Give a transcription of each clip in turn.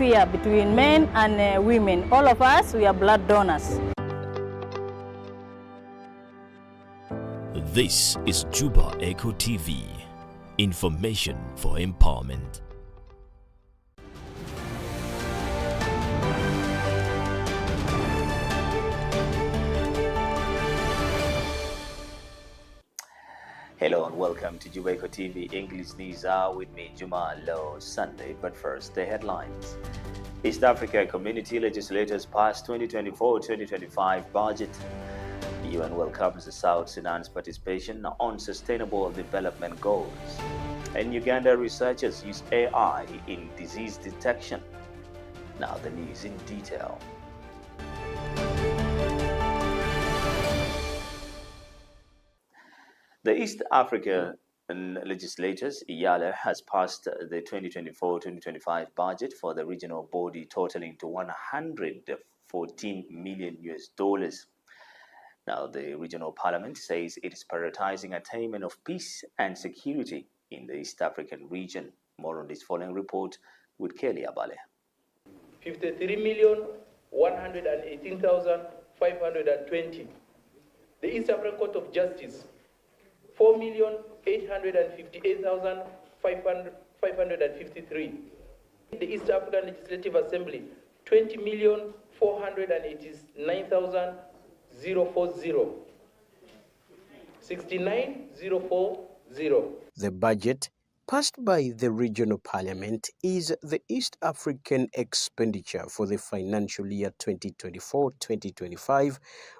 fear between men and women. All of us, we are blood donors. This is Juba Echo TV. Information for empowerment. Hello and welcome to Juba Echo TV English News Hour with me, Juma Low Sunday. But first, the headlines. East Africa Community legislators passed 2024-2025 budget. UN welcomes the South Sudan's participation on sustainable development goals. And Uganda researchers use AI in disease detection. Now the news in detail. The East Africa legislators, EALA, has passed the 2024-2025 budget for the regional body totaling to $114 million. Now, the regional parliament says it is prioritizing attainment of peace and security in the East African region. More on this following report with Kelly Abale. 53,118,520. The East African Court of Justice, 4,858,553. The East African Legislative Assembly, 20,489,040. 69,040. The budget passed by the regional parliament is the East African expenditure for the financial year 2024-2025,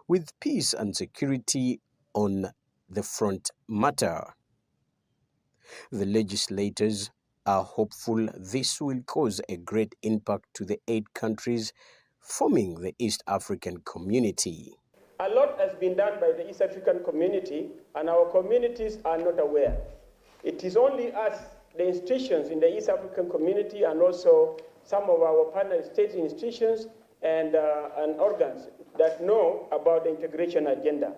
with peace and security on the front matter. The legislators are hopeful this will cause a great impact to the 8 countries forming the East African community. A lot has been done by the East African community, and our communities are not aware. It is only us, the institutions in the East African community, and also some of our partner state institutions and organs that know about the integration agenda.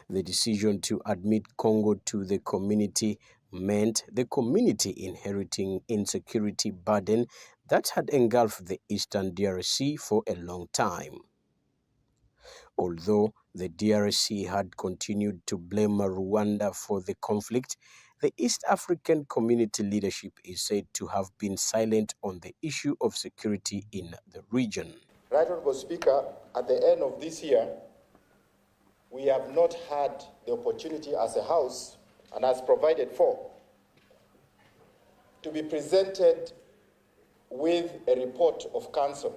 The decision to admit Congo to the community meant the community inheriting insecurity burden that had engulfed the Eastern DRC for a long time. Although the DRC had continued to blame Rwanda for the conflict, the East African community leadership is said to have been silent on the issue of security in the region. Right Honourable Speaker, at the end of this year, we have not had the opportunity as a House, and as provided for, to be presented with a report of Council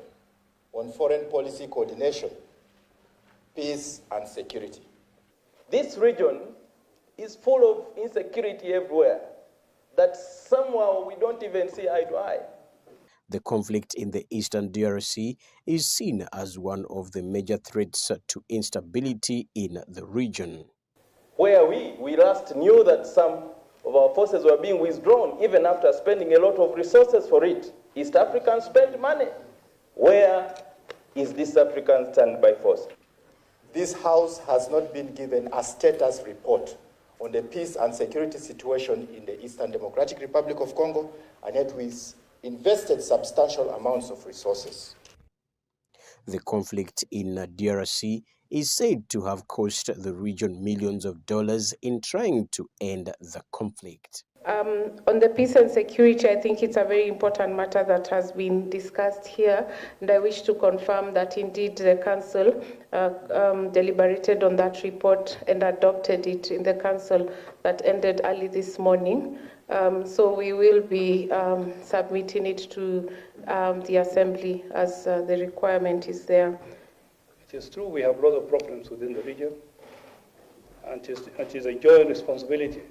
on foreign policy coordination, peace and security. This region is full of insecurity everywhere, that somehow we don't even see eye to eye. The conflict in the Eastern DRC is seen as one of the major threats to instability in the region. Where we last knew that some of our forces were being withdrawn, even after spending a lot of resources for it. East Africans spend money. Where is this African standby force? This House has not been given a status report on the peace and security situation in the Eastern Democratic Republic of Congo, and yet we invested substantial amounts of resources. The conflict in DRC is said to have cost the region millions of dollars in trying to end the conflict. On the peace and security, I think it's a very important matter that has been discussed here, and I wish to confirm that indeed the Council deliberated on that report and adopted it in the Council that ended early this morning. So we will be submitting it to the Assembly as the requirement is there. It is true we have a lot of problems within the region, and it is a joint responsibility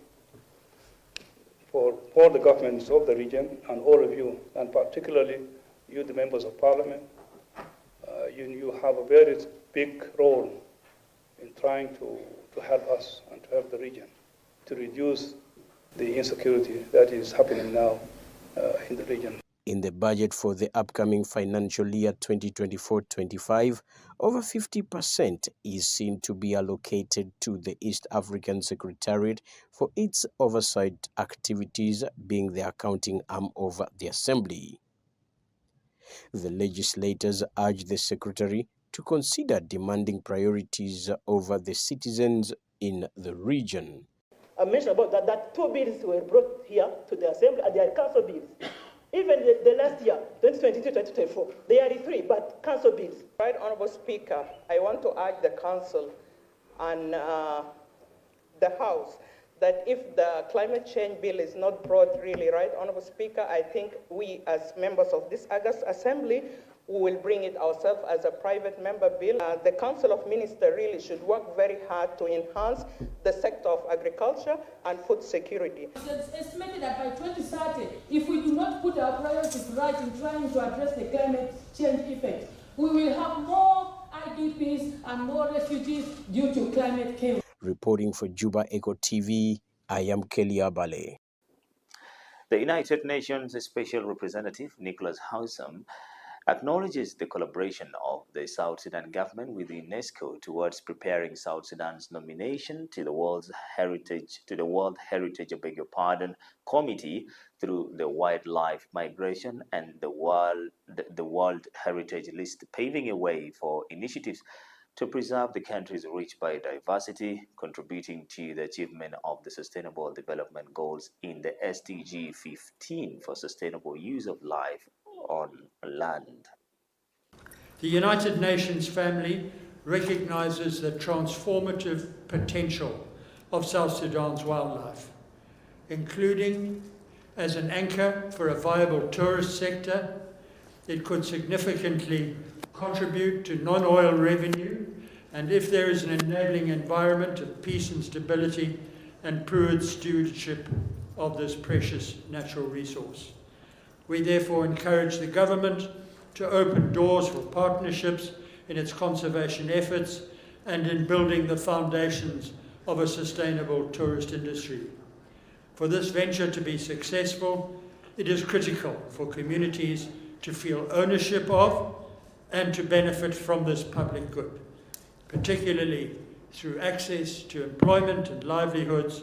for all the governments of the region and all of you, and particularly you, the members of parliament. You have a very big role in trying to help us and to help the region to reduce the insecurity that is happening now in the region. In the budget for the upcoming financial year 2024-25, over 50% is seen to be allocated to the East African Secretariat for its oversight activities, being the accounting arm of the Assembly. The legislators urge the Secretary to consider demanding priorities over the citizens in the region. I mentioned about that 2 bills were brought here to the Assembly, and they are council bills. Even the last year, 2022-2024, they are 3, but council bills. Right, Honourable Speaker, I want to urge the Council and the House that if the climate change bill is not brought really right, Honourable Speaker, I think we as members of this August Assembly, we will bring it ourselves as a private member bill. The Council of Ministers really should work very hard to enhance the sector of agriculture and food security. It's estimated that by 2030, if we do not put our priorities right in trying to address the climate change effect, we will have more IDPs and more refugees due to climate change. Reporting for Juba Echo TV, I am Kelly Abale. The United Nations Special Representative Nicholas Haysom acknowledges the collaboration of the South Sudan government with UNESCO towards preparing South Sudan's nomination to the World Heritage Committee through the Wildlife Migration and the World Heritage List, paving a way for initiatives to preserve the country's rich biodiversity, contributing to the achievement of the Sustainable Development Goals in the SDG 15 for sustainable use of life on land. The United Nations family recognizes the transformative potential of South Sudan's wildlife, including as an anchor for a viable tourist sector. It could significantly contribute to non-oil revenue, and if there is an enabling environment of peace and stability and prudent stewardship of this precious natural resource. We therefore encourage the government to open doors for partnerships in its conservation efforts and in building the foundations of a sustainable tourist industry. For this venture to be successful, it is critical for communities to feel ownership of and to benefit from this public good, particularly through access to employment and livelihoods,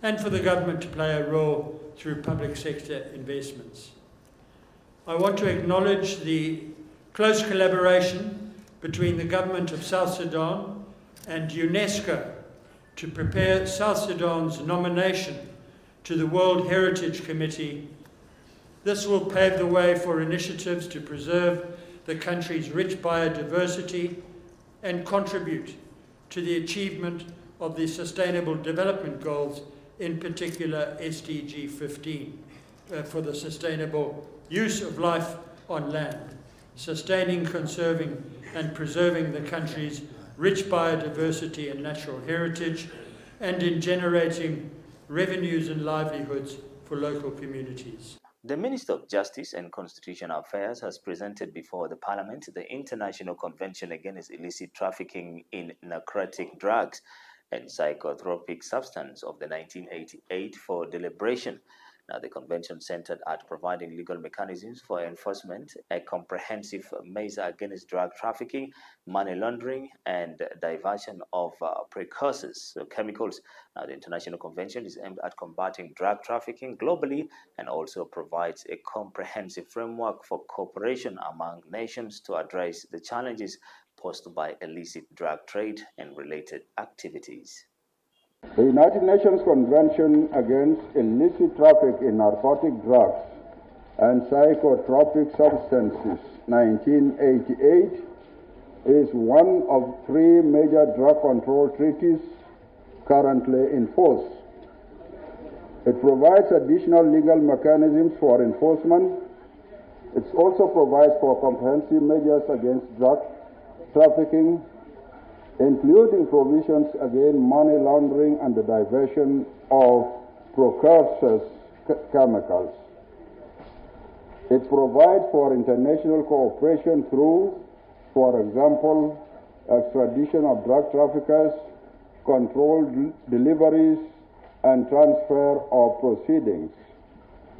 and for the government to play a role through public sector investments. I want to acknowledge the close collaboration between the government of South Sudan and UNESCO to prepare South Sudan's nomination to the World Heritage Committee. This will pave the way for initiatives to preserve the country's rich biodiversity and contribute to the achievement of the Sustainable Development Goals, in particular SDG 15, for the sustainable use of life on land, sustaining, conserving and preserving the country's rich biodiversity and natural heritage, and in generating revenues and livelihoods for local communities. The Minister of Justice and Constitutional Affairs has presented before the Parliament the International Convention Against Illicit Trafficking in Narcotic Drugs and Psychotropic Substances of the 1988 for deliberation. Now, the convention centered at providing legal mechanisms for enforcement, a comprehensive measure against drug trafficking, money laundering, and diversion of precursors, so chemicals. Now, the International Convention is aimed at combating drug trafficking globally and also provides a comprehensive framework for cooperation among nations to address the challenges posed by illicit drug trade and related activities. The United Nations Convention Against Illicit Traffic in Narcotic Drugs and Psychotropic Substances, 1988, is one of 3 major drug control treaties currently in force. It provides additional legal mechanisms for enforcement. It also provides for comprehensive measures against drug trafficking, including provisions against money laundering and the diversion of precursors chemicals. It provides for international cooperation through, for example, extradition of drug traffickers, controlled deliveries, and transfer of proceedings.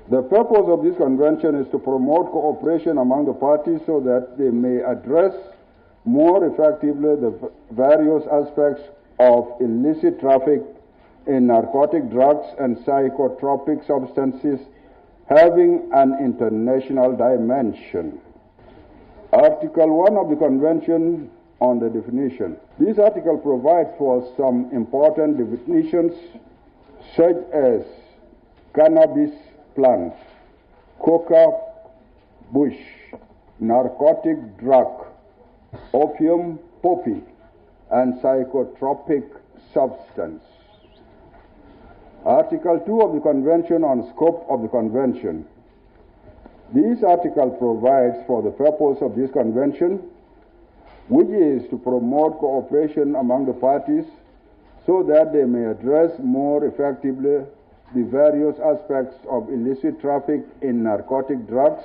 The purpose of this convention is to promote cooperation among the parties so that they may address more effectively the various aspects of illicit traffic in narcotic drugs and psychotropic substances having an international dimension. Article 1 of the Convention on the Definition. This article provides for some important definitions such as cannabis plant, coca bush, narcotic drug, opium poppy, and psychotropic substance. Article 2 of the Convention on Scope of the Convention. This article provides for the purpose of this convention, which is to promote cooperation among the parties so that they may address more effectively the various aspects of illicit traffic in narcotic drugs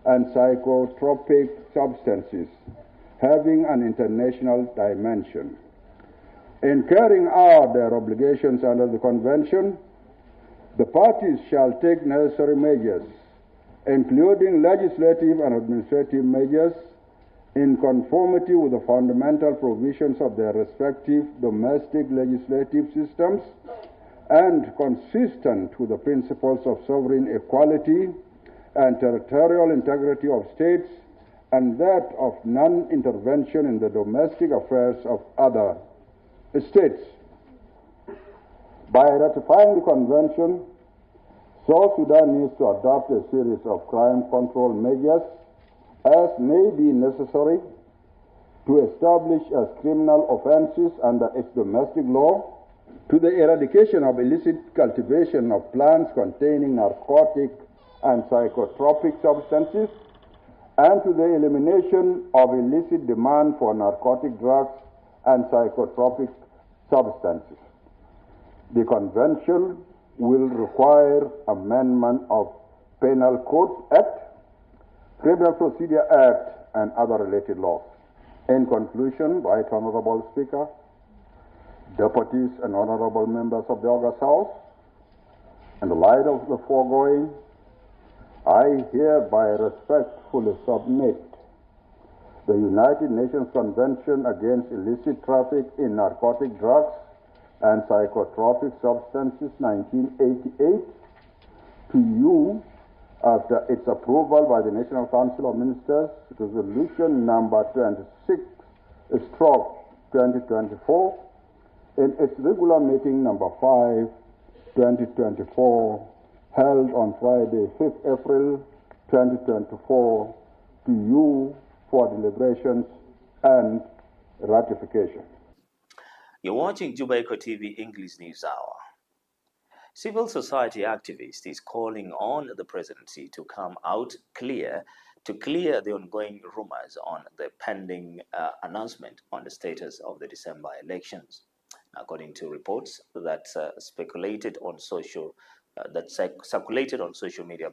and psychotropic substances, having an international dimension. In carrying out their obligations under the convention, the parties shall take necessary measures, including legislative and administrative measures, in conformity with the fundamental provisions of their respective domestic legislative systems and consistent with the principles of sovereign equality and territorial integrity of states and that of non-intervention in the domestic affairs of other states. By ratifying the convention, South Sudan needs to adopt a series of crime control measures as may be necessary to establish as criminal offenses under its domestic law, to the eradication of illicit cultivation of plants containing narcotic and psychotropic substances, and to the elimination of illicit demand for narcotic drugs and psychotropic substances. The convention will require amendment of Penal Code Act, Criminal Procedure Act, and other related laws. In conclusion, Right Honorable Speaker, deputies and honorable members of the August House, in the light of the foregoing, I hereby respectfully submit the United Nations Convention Against Illicit Traffic in Narcotic Drugs and Psychotropic Substances 1988 to you after its approval by the National Council of Ministers, resolution number 26/2024, in its regular meeting number 5, 2024, held on Friday, 5th April 2024, to you for deliberations and ratification. You're watching Juba Echo TV English News Hour. Civil society activist is calling on the presidency to come out to clear the ongoing rumors on the pending announcement on the status of the December elections. According to reports that circulated on social media,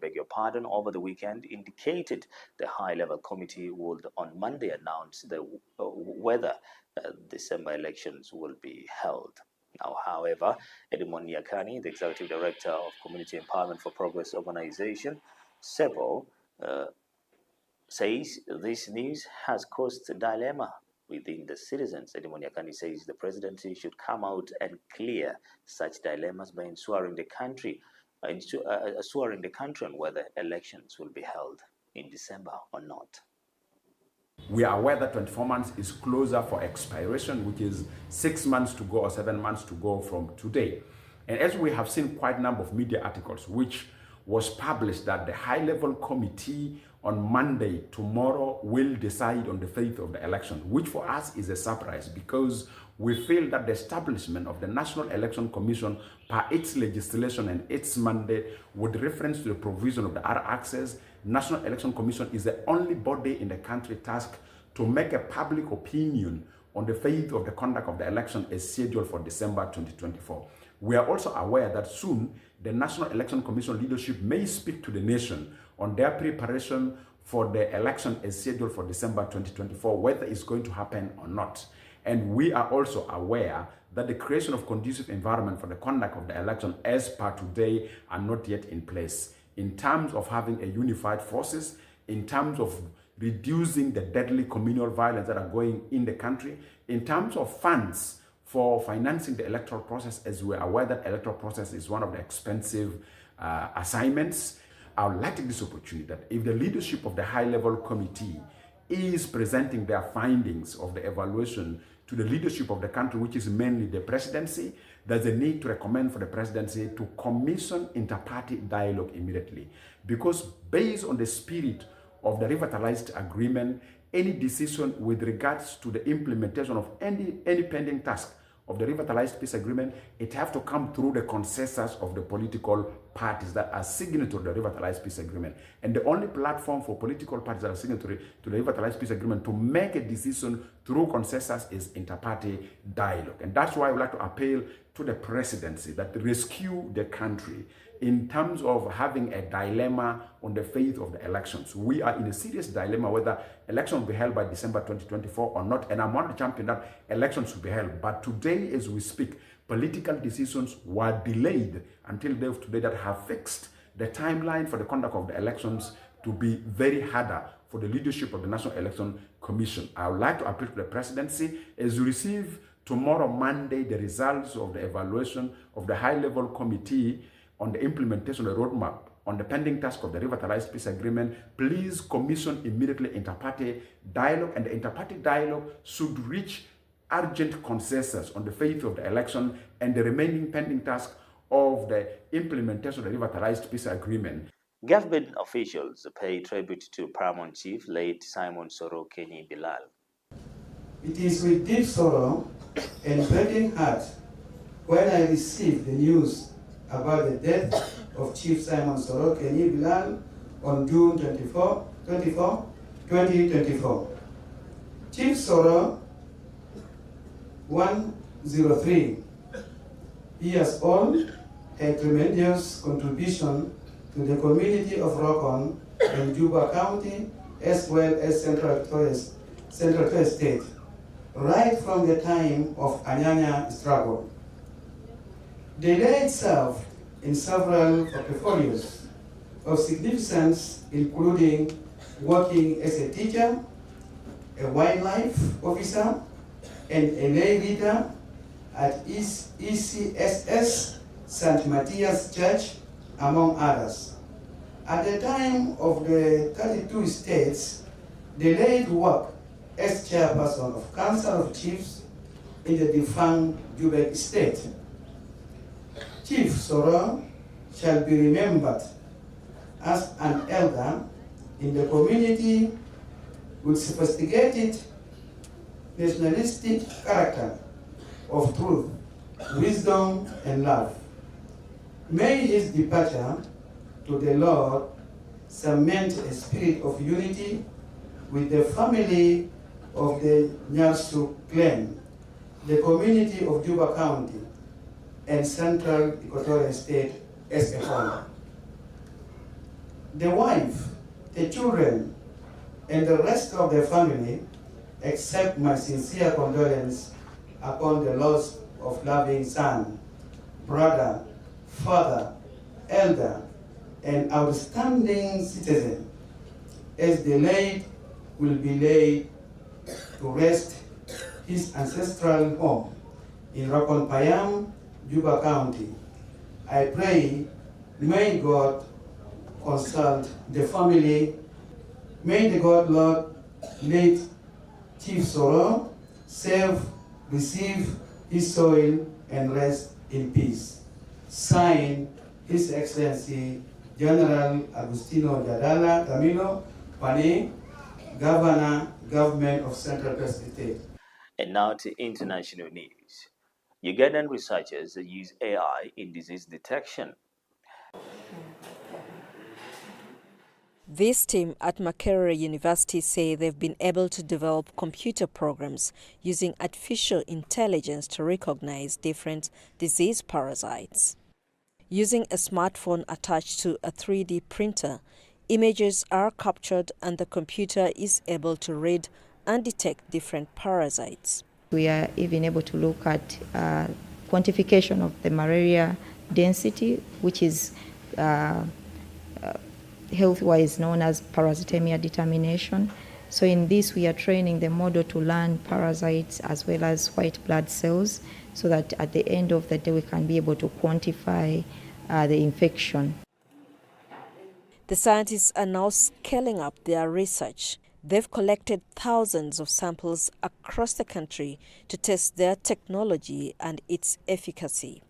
over the weekend, indicated the high-level committee would on Monday announce whether December elections will be held. Now, however, Edmond Nyakani, the Executive Director of Community Empowerment for Progress Organization, SEPO, says this news has caused a dilemma within the citizens. Edmond Nyakani says the presidency should come out and clear such dilemmas by assuring the country on whether elections will be held in December or not. We are aware that 24 months is closer for expiration, which is 6 months to go or 7 months to go from today. And as we have seen quite a number of media articles, which was published that the high-level committee on Monday, tomorrow, will decide on the fate of the election, which for us is a surprise because we feel that the establishment of the National Election Commission per its legislation and its mandate with reference to the provision of the R-Access, National Election Commission is the only body in the country tasked to make a public opinion on the fate of the conduct of the election as scheduled for December 2024. We are also aware that soon the National Election Commission leadership may speak to the nation on their preparation for the election as scheduled for December 2024, whether it's going to happen or not. And we are also aware that the creation of conducive environment for the conduct of the election as per today are not yet in place. In terms of having a unified forces, in terms of reducing the deadly communal violence that are going in the country, in terms of funds for financing the electoral process, as we're aware that electoral process is one of the expensive assignments. I would like to take this opportunity that if the leadership of the high-level committee is presenting their findings of the evaluation to the leadership of the country, which is mainly the presidency, there's a need to recommend for the presidency to commission inter-party dialogue immediately. Because based on the spirit of the revitalized agreement, any decision with regards to the implementation of any pending task of the revitalized peace agreement, it have to come through the consensus of the political parties that are signatory to the revitalized peace agreement. And the only platform for political parties that are signatory to the revitalized peace agreement to make a decision through consensus is inter-party dialogue. And that's why I would like to appeal to the presidency that rescue the country in terms of having a dilemma on the fate of the elections. We are in a serious dilemma whether elections will be held by December 2024 or not, and I'm one of the champions that elections will be held. But today, as we speak, political decisions were delayed until day of today that have fixed the timeline for the conduct of the elections to be very harder for the leadership of the National Election Commission. I would like to appeal to the presidency as we receive tomorrow, Monday, the results of the evaluation of the high-level committee on the implementation of the roadmap on the pending task of the revitalized peace agreement. Please commission immediately inter-party dialogue, and the inter-party dialogue should reach urgent consensus on the fate of the election and the remaining pending task of the implementation of the revitalized peace agreement. Government officials pay tribute to Paramount Chief late Simon Soro Kenyi Bilal. It is with deep sorrow and breaking heart when I received the news about the death of Chief Simon Soro Kenyi Bilal on June 24, 2024. Chief Soro, 103 years old, had tremendous contribution to the community of Rokon in Juba County as well as Central Victoria State, right from the time of Anyanya struggle. The late served in several portfolios of significance, including working as a teacher, a wildlife officer, and a lay leader at ECSS St. Matthias Church, among others. At the time of the 32 states, the late worked as chairperson of Council of Chiefs in the defunct Jubek State. Chief Soro shall be remembered as an elder in the community with sophisticated nationalistic character of truth, wisdom, and love. May his departure to the Lord cement a spirit of unity with the family of the Nyasu clan, the community of Juba County, and Central Equatorial State as a whole. The wife, the children, and the rest of the family accept my sincere condolence upon the loss of loving son, brother, father, elder, and outstanding citizen, as the late will be laid to rest his ancestral home in Rokon Payam, Juba County. I pray, may God consult the family. May the God Lord late Chief Soro save, receive his soul, and rest in peace. Signed, His Excellency General Agustino Jadala Camilo Pani, Governor, Government of Central Coast State. And now to international news. Ugandan researchers use AI in disease detection. This team at Makerere University say they've been able to develop computer programs using artificial intelligence to recognize different disease parasites. Using a smartphone attached to a 3D printer, images are captured and the computer is able to read and detect different parasites. We are even able to look at quantification of the malaria density, which is health-wise known as parasitemia determination. So in this, we are training the model to learn parasites as well as white blood cells, so that at the end of the day, we can be able to quantify the infection. The scientists are now scaling up their research. They've collected thousands of samples across the country to test their technology and its efficacy.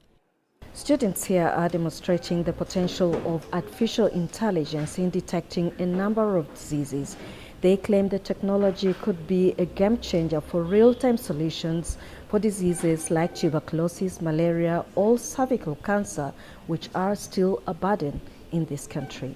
Students here are demonstrating the potential of artificial intelligence in detecting a number of diseases. They claim the technology could be a game changer for real-time solutions for diseases like tuberculosis, malaria, or cervical cancer, which are still a burden in this country.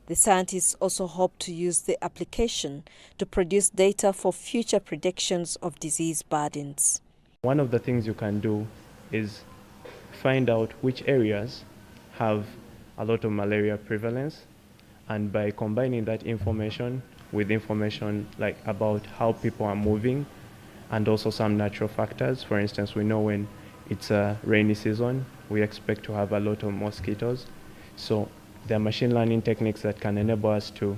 The scientists also hope to use the application to produce data for future predictions of disease burdens. One of the things you can do is find out which areas have a lot of malaria prevalence, and by combining that information with information like about how people are moving and also some natural factors. For instance, we know when it's a rainy season, we expect to have a lot of mosquitoes. So there are machine learning techniques that can enable us to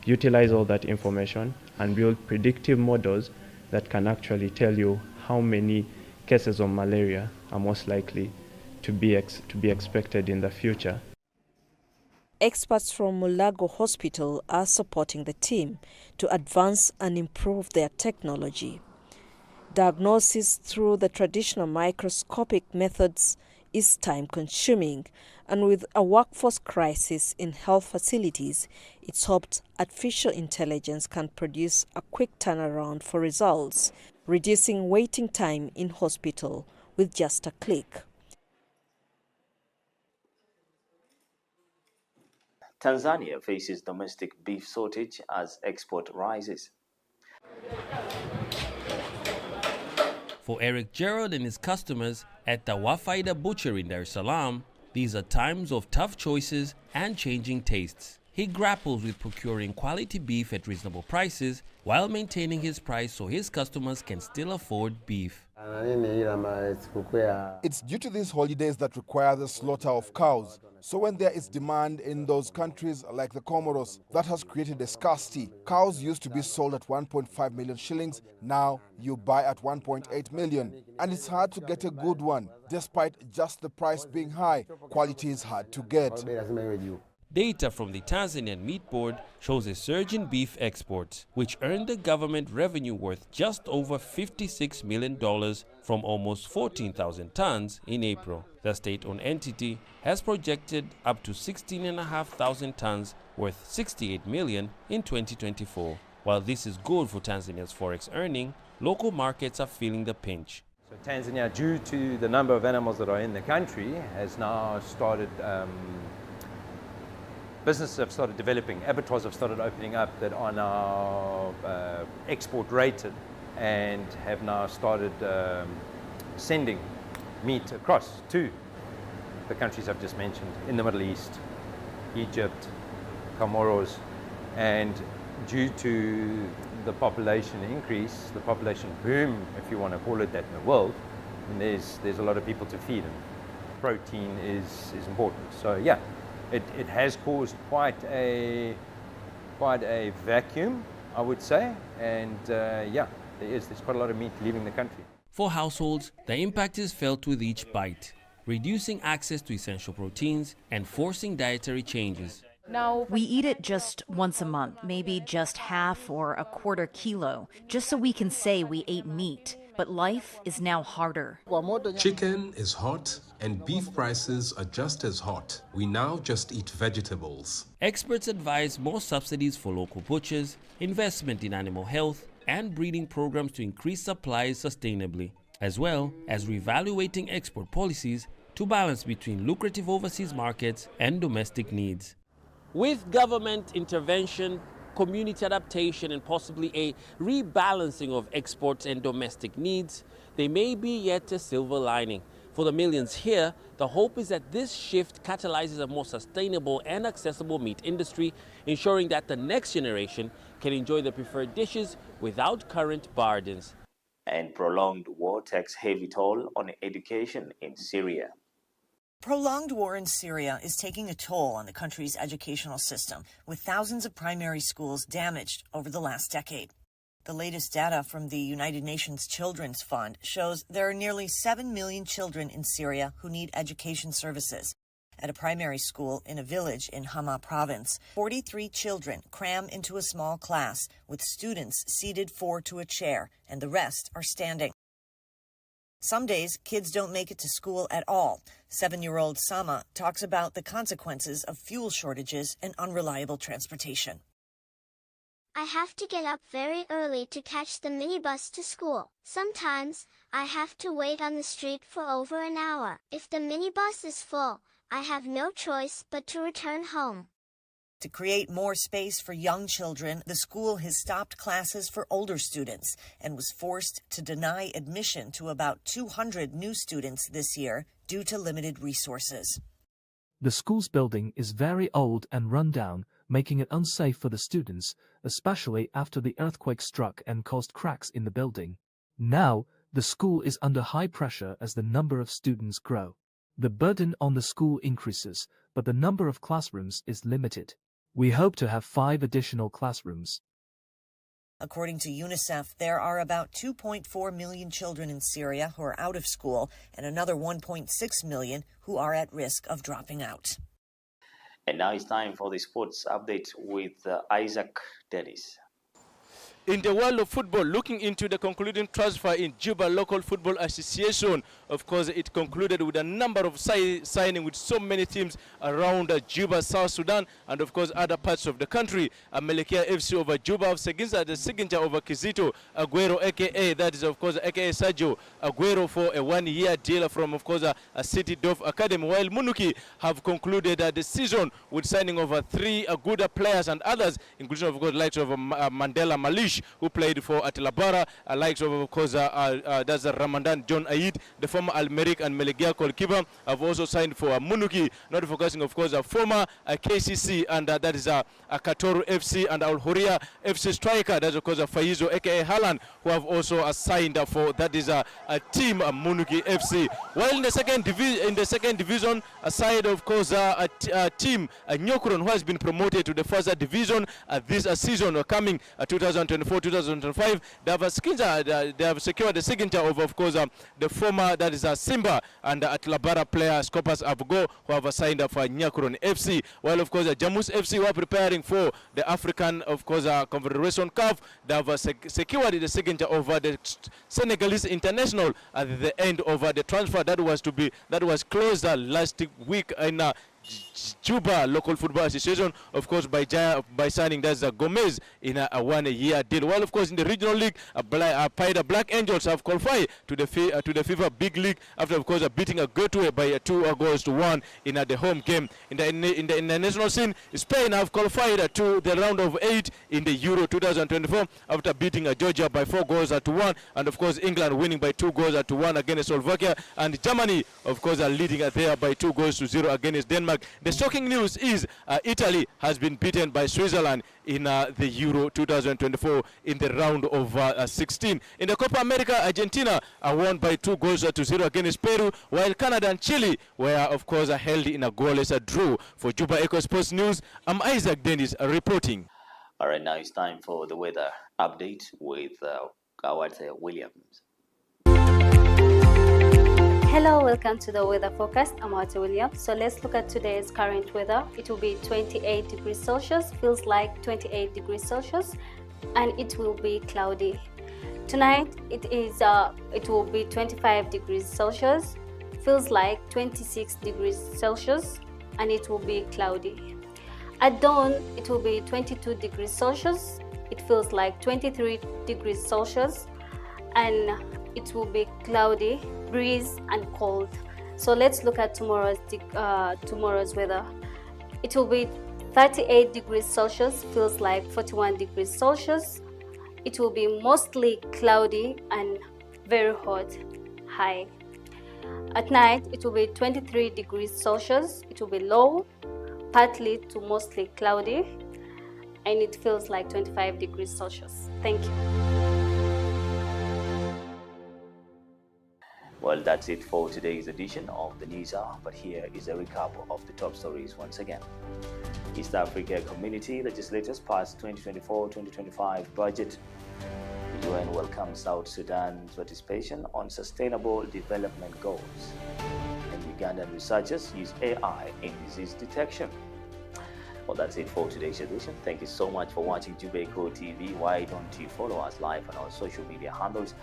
utilize all that information and build predictive models that can actually tell you how many cases of malaria are most likely to be expected in the future. Experts from Mulago Hospital are supporting the team to advance and improve their technology. Diagnosis through the traditional microscopic methods is time-consuming, and with a workforce crisis in health facilities, it's hoped artificial intelligence can produce a quick turnaround for results, reducing waiting time in hospital with just a click. Tanzania faces domestic beef shortage as export rises. For Eric Gerald and his customers at the Wafaida Butchery in Dar es Salaam, these are times of tough choices and changing tastes. He grapples with procuring quality beef at reasonable prices while maintaining his price so his customers can still afford beef. It's due to these holidays that require the slaughter of cows. So when there is demand in those countries like the Comoros, that has created a scarcity. Cows used to be sold at 1.5 million shillings. Now you buy at 1.8 million. And it's hard to get a good one. Despite just the price being high, quality is hard to get. Data from the Tanzanian Meat Board shows a surge in beef exports, which earned the government revenue worth just over $56 million from almost 14,000 tons in April. The state-owned entity has projected up to 16,500 tons worth $68 million in 2024. While this is good for Tanzania's forex earning, local markets are feeling the pinch. So Tanzania, due to the number of animals that are in the country, has now started businesses have started developing, abattoirs have started opening up that are now export rated and have now started sending meat across to the countries I've just mentioned in the Middle East, Egypt, Comoros, and due to the population increase, the population boom, if you want to call it that, in the world, and there's a lot of people to feed, and protein is important. So yeah. It has caused quite a vacuum, I would say, and yeah, there's quite a lot of meat leaving the country. For households, the impact is felt with each bite, reducing access to essential proteins and forcing dietary changes. Now, we eat it just once a month, maybe just half or a quarter kilo, just so we can say we ate meat. But life is now harder. Chicken is hot and beef prices are just as hot. We now just eat vegetables. Experts advise more subsidies for local butchers, investment in animal health, and breeding programs to increase supplies sustainably, as well as reevaluating export policies to balance between lucrative overseas markets and domestic needs. With government intervention, community adaptation, and possibly a rebalancing of exports and domestic needs, there may be yet a silver lining. For the millions here, the hope is that this shift catalyzes a more sustainable and accessible meat industry, ensuring that the next generation can enjoy the preferred dishes without current burdens. And prolonged war takes heavy toll on education in Syria. Prolonged war in Syria is taking a toll on the country's educational system, with thousands of primary schools damaged over the last decade. The latest data from the United Nations Children's Fund shows there are nearly 7 million children in Syria who need education services, at a primary school in a village in Hama province. 43 children cram into a small class with students seated 4 to a chair, and the rest are standing. Some days, kids don't make it to school at all. 7-year-old Sama talks about the consequences of fuel shortages and unreliable transportation. I have to get up very early to catch the minibus to school. Sometimes, I have to wait on the street for over an hour. If the minibus is full, I have no choice but to return home. To create more space for young children, the school has stopped classes for older students and was forced to deny admission to about 200 new students this year due to limited resources. The school's building is very old and run down, making it unsafe for the students, especially after the earthquake struck and caused cracks in the building. Now, the school is under high pressure as the number of students grow. The burden on the school increases, but the number of classrooms is limited. We hope to have 5 additional classrooms. According to UNICEF, there are about 2.4 million children in Syria who are out of school and another 1.6 million who are at risk of dropping out. And now it's time for the sports update with Isaac Dennis. In the world of football, looking into the concluding transfer in Juba Local Football Association, of course, it concluded with a number of signing with so many teams around Juba, South Sudan, and of course other parts of the country. Melekia FC over Juba, Seginza, the Seginja over Kizito, Aguero, aka, that is of course aka Sergio Aguero, for a 1-year deal from of course a City Dove Academy, while Munuki have concluded the season with signing over 3 good players and others, including of course likes of Mandela Malish, who played for Atlabara, likes of course that's Ramadan John Aid, the former Almeric and Melegia goalkeeper, have also signed for Munuki, not forgetting of course a former KCC, and that is Katoru FC, and Al Horia FC striker, that's of course Faizo aka Halan, who have also signed for, that is a team Munuki FC. While in the second division, aside of course a team Nyokuron, who has been promoted to the first division this season coming 2024-2025, they have secured the signature of course the former, that is Simba and Atlabara player Scopas Abgo, who have signed up for Nyakuron FC, while of course Jamus FC, who are preparing for the African of course Confederation Cup, they have secured the signature of the Senegalese international at the end of the transfer that was closed last week in Juba Local Football Association, of course by signing that's Gomez in a 1-year deal. While of course in the regional league, Paida Black Angels have qualified to the FIFA Big League after of course beating Gateway by 2-1 in the home game. In the national scene, Spain have qualified to the round of 8 in the Euro 2024 after beating Georgia by 4-1, and of course England winning by 2-1 against Slovakia, and Germany of course are leading there by 2-0 against Denmark. The shocking news is Italy has been beaten by Switzerland in the Euro 2024 in the round of 16. In the Copa America, Argentina won by 2-0 against Peru, while Canada and Chile were of course held in a goalless draw. For Juba Echo Sports News, I'm Isaac Dennis reporting. All right, now it's time for the weather update with Kawate Williams. Hello, welcome to the weather forecast. I'm Wate Williams. So let's look at today's current weather. It will be 28 degrees Celsius, feels like 28 degrees Celsius, and it will be cloudy. Tonight it will be 25 degrees Celsius, feels like 26 degrees Celsius, and it will be cloudy. At dawn, it will be 22 degrees Celsius, it feels like 23 degrees Celsius, and it will be cloudy, breeze and cold. So let's look at tomorrow's weather. It will be 38 degrees Celsius, feels like 41 degrees Celsius. It will be mostly cloudy and very hot, high. At night, it will be 23 degrees Celsius. It will be low, partly to mostly cloudy, and it feels like 25 degrees Celsius. Thank you. Well, that's it for today's edition of the News Hour, but here is a recap of the top stories once again. East Africa Community legislators passed 2024-2025 budget. The UN welcomes South Sudan's participation on sustainable development goals. And Ugandan researchers use AI in disease detection. Well, that's it for today's edition. Thank you so much for watching Juba Echo TV. Why don't you follow us live on our social media handles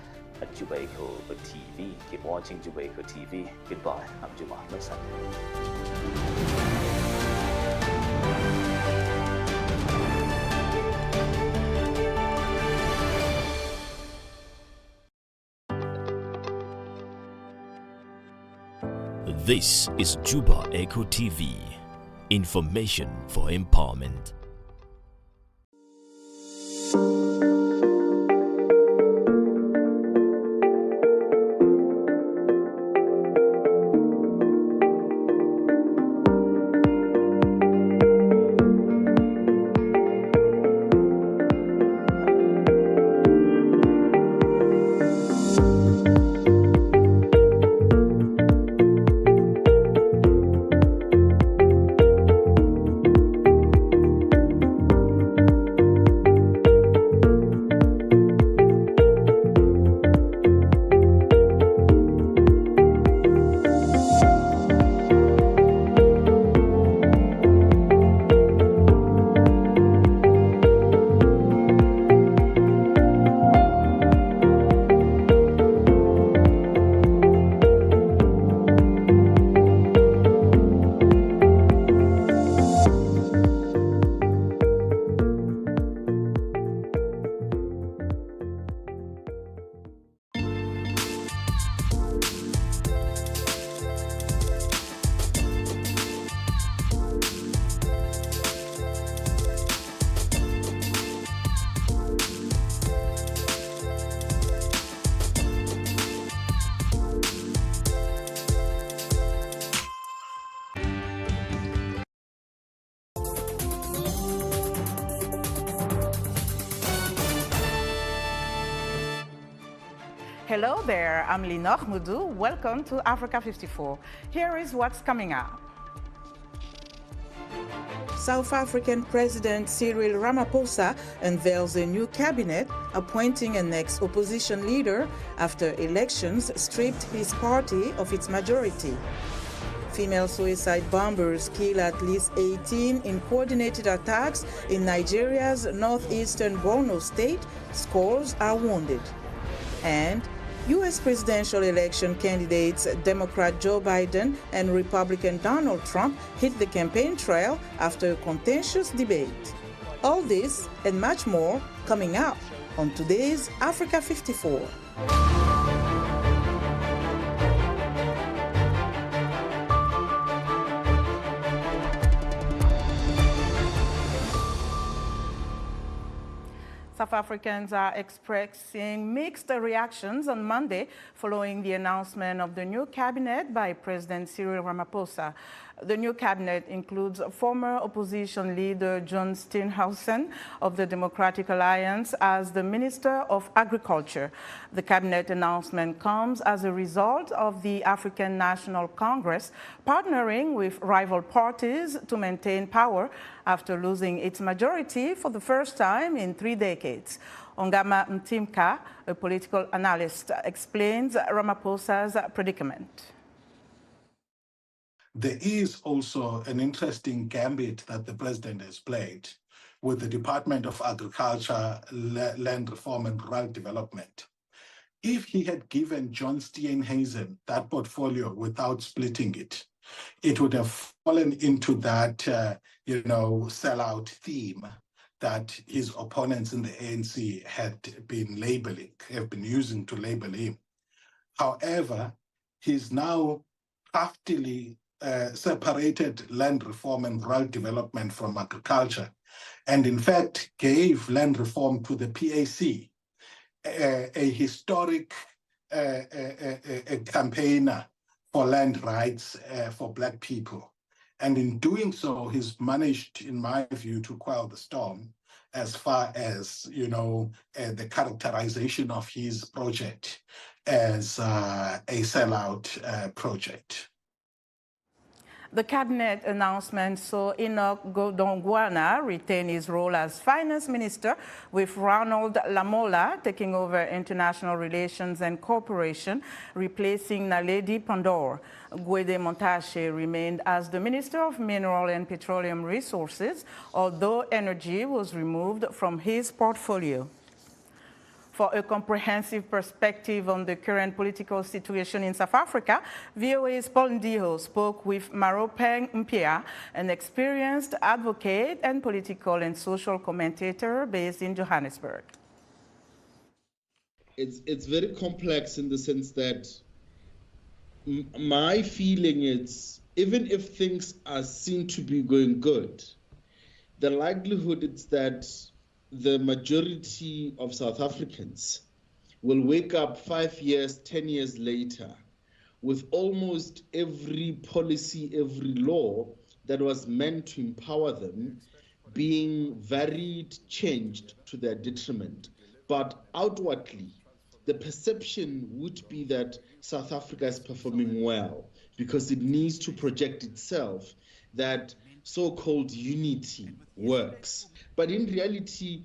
at Juba Echo TV. Keep watching Juba Echo TV. Goodbye. I'm Juma Low. This is Juba Echo TV. Information for empowerment. Hello there, I'm Linor Moudou. Welcome to Africa 54. Here is what's coming up. South African President Cyril Ramaphosa unveils a new cabinet, appointing an ex-opposition leader after elections stripped his party of its majority. Female suicide bombers kill at least 18 in coordinated attacks in Nigeria's northeastern Borno state. Scores are wounded. And U.S. presidential election candidates Democrat Joe Biden and Republican Donald Trump hit the campaign trail after a contentious debate. All this and much more coming up on today's Africa 54. South Africans are expressing mixed reactions on Monday following the announcement of the new cabinet by President Cyril Ramaphosa. The new cabinet includes former opposition leader John Steenhuisen of the Democratic Alliance as the Minister of Agriculture. The cabinet announcement comes as a result of the African National Congress partnering with rival parties to maintain power after losing its majority for the first time in 3 decades. Ongama Mtimka, a political analyst, explains Ramaphosa's predicament. There is also an interesting gambit that the president has played with the Department of Agriculture, Land Reform and Rural Development. If he had given John Steenhuisen that portfolio without splitting it, it would have fallen into that, sellout theme that his opponents in the ANC have been using to label him. However, he's now craftily separated land reform and rural development from agriculture, and in fact gave land reform to the PAC, a historic campaigner for land rights for Black people. And in doing so, he's managed, in my view, to quell the storm as far as, the characterization of his project as a sellout project. The cabinet announcement saw Enoch Godongwana retain his role as finance minister, with Ronald Lamola taking over international relations and cooperation, replacing Naledi Pandor. Gwede Montashe remained as the Minister of Mineral and Petroleum Resources, although energy was removed from his portfolio. For a comprehensive perspective on the current political situation in South Africa, VOA's Paul Ndiho spoke with Maropeng Mpia, an experienced advocate and political and social commentator based in Johannesburg. It's very complex in the sense that my feeling is, even if things are seen to be going good, the likelihood is that the majority of South Africans will wake up 5 years, 10 years later with almost every policy, every law that was meant to empower them being varied, changed to their detriment. But outwardly, the perception would be that South Africa is performing well because it needs to project itself that so-called unity works. But in reality,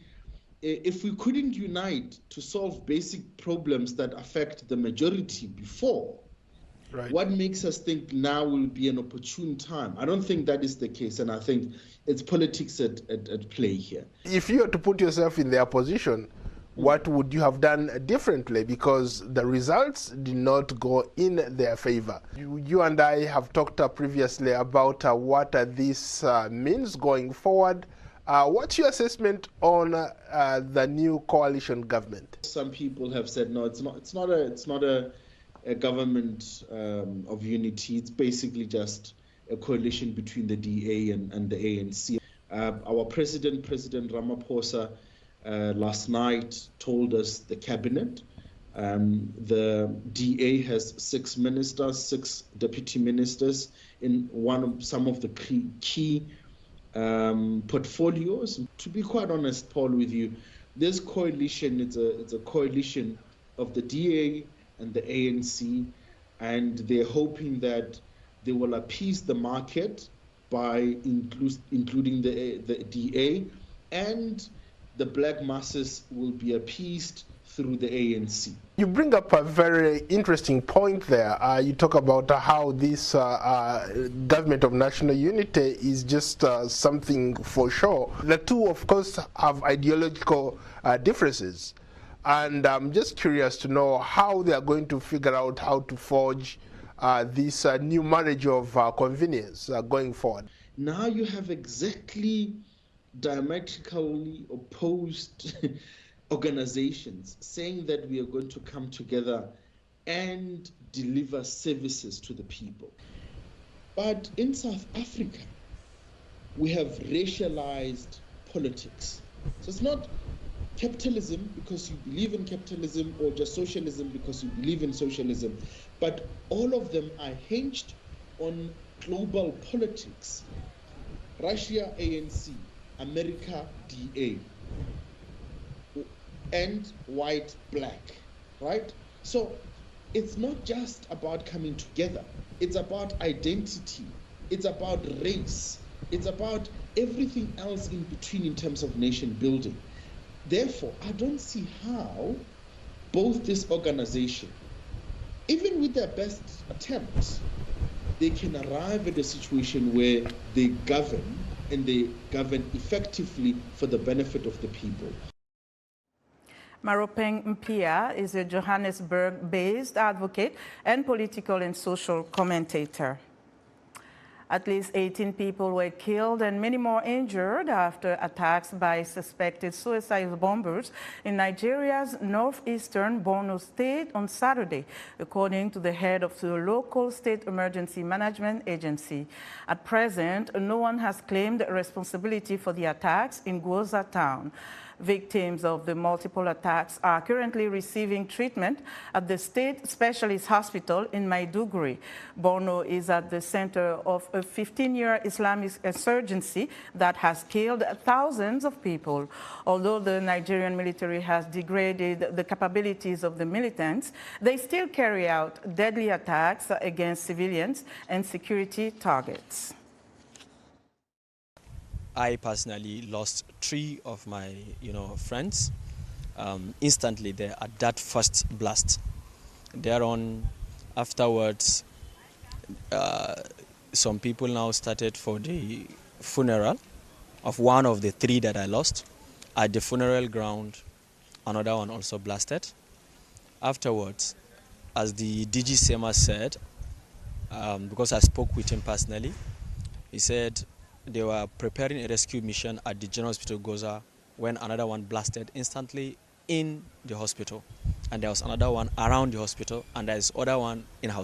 if we couldn't unite to solve basic problems that affect the majority before, what makes us think now will be an opportune time? I don't think that is the case, and I think it's politics at play here. If you were to put yourself in their position, what would you have done differently? Because the results did not go in their favor. You and I have talked previously about what this means going forward. What's your assessment on the new coalition government? Some people have said no, it's not a government of unity. It's basically just a coalition between the DA and the ANC. Our President Ramaphosa, last night told us the cabinet. The DA has 6 ministers, 6 deputy ministers in some of the key portfolios. To be quite honest, Paul, with you, this coalition, it's a coalition of the DA and the ANC, and they're hoping that they will appease the market by including the DA, and the black masses will be appeased through the ANC. You bring up a very interesting point there. You talk about how this government of national unity is just something for sure. The two, of course, have ideological differences. And I'm just curious to know how they are going to figure out how to forge this new marriage of convenience going forward. Now you have exactly diametrically opposed organizations saying that we are going to come together and deliver services to the people. But in South Africa, we have racialized politics. So it's not capitalism because you believe in capitalism, or just socialism because you believe in socialism, but all of them are hinged on global politics. Russia, ANC, America, DA, and white, black, right? So it's not just about coming together. It's about identity. It's about race. It's about everything else in between in terms of nation building. Therefore, I don't see how both this organization, even with their best attempts, they can arrive at a situation where they govern, and they govern effectively for the benefit of the people. Maropeng Mpia is a Johannesburg-based advocate and political and social commentator. At least 18 people were killed and many more injured after attacks by suspected suicide bombers in Nigeria's northeastern Borno state on Saturday, according to the head of the local state emergency management agency. At present, no one has claimed responsibility for the attacks in Gwoza town. Victims of the multiple attacks are currently receiving treatment at the State Specialist Hospital in Maiduguri. Borno is at the center of a 15-year Islamic insurgency that has killed thousands of people. Although the Nigerian military has degraded the capabilities of the militants, they still carry out deadly attacks against civilians and security targets. I personally lost 3 of my, friends instantly there at that first blast. Thereon, afterwards, some people now started for the funeral of one of the 3 that I lost. At the funeral ground, another one also blasted. Afterwards, as the DG Sema said, because I spoke with him personally, he said they were preparing a rescue mission at the General Hospital Goza when another one blasted instantly in the hospital. And there was another one around the hospital, and there is other one in house.